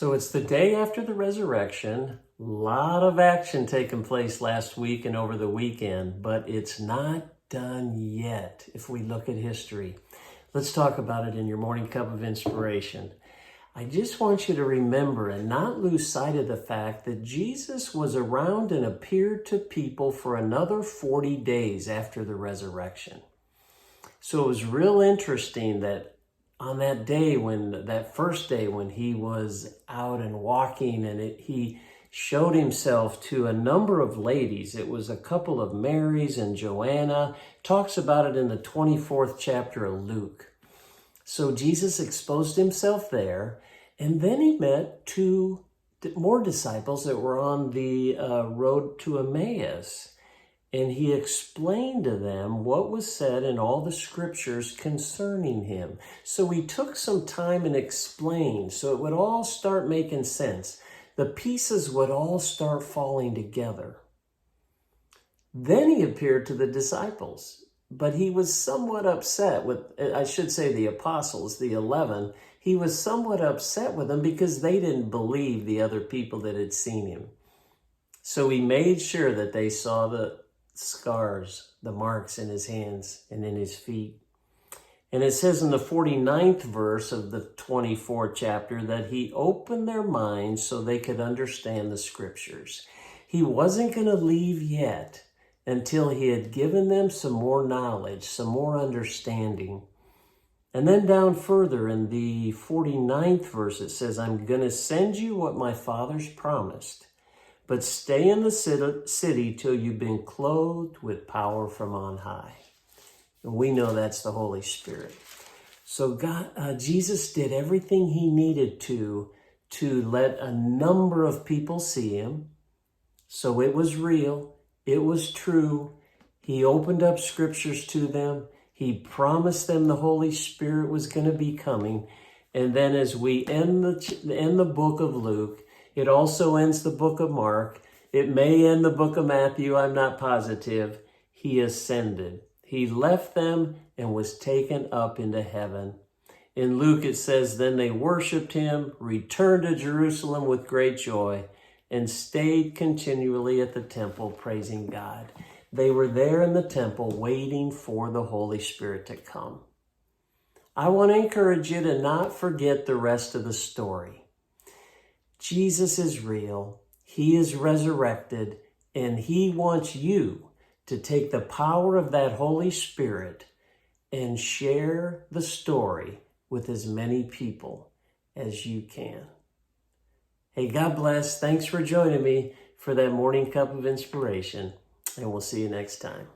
So it's the day after the resurrection. A lot of action taking place last week and over the weekend, but it's not done yet if we look at history. Let's talk about it in your morning cup of inspiration. I just want you to remember and not lose sight of the fact that Jesus was around and appeared to people for another 40 days after the resurrection. So it was real interesting that on that day, that first day when he was out and walking and he showed himself to a number of ladies. It was a couple of Marys and Joanna. Talks about it in the 24th chapter of Luke. So Jesus exposed himself there, and then he met two more disciples that were on the road to Emmaus. And he explained to them what was said in all the scriptures concerning him. So he took some time and explained so it would all start making sense. The pieces would all start falling together. Then he appeared to the disciples, but he was somewhat upset with, I should say the apostles, the 11. He was somewhat upset with them because they didn't believe the other people that had seen him. So he made sure that they saw the scars, the marks in his hands and in his feet. And it says in the 49th verse of the 24th chapter that he opened their minds so they could understand the scriptures. He wasn't going to leave yet until he had given them some more knowledge, some more understanding. And then down further in the 49th verse, it says, I'm going to send you what my Father's promised. But stay in the city till you've been clothed with power from on high. And we know that's the Holy Spirit. So Jesus did everything he needed to let a number of people see him. So it was real. It was true. He opened up scriptures to them. He promised them the Holy Spirit was going to be coming. And then as we end the book of Luke, it also ends the book of Mark. It may end the book of Matthew. I'm not positive. He ascended. He left them and was taken up into heaven. In Luke, it says, then they worshiped him, returned to Jerusalem with great joy, and stayed continually at the temple praising God. They were there in the temple waiting for the Holy Spirit to come. I want to encourage you to not forget the rest of the story. Jesus is real, he is resurrected, and he wants you to take the power of that Holy Spirit and share the story with as many people as you can. Hey, God bless. Thanks for joining me for that morning cup of inspiration, and we'll see you next time.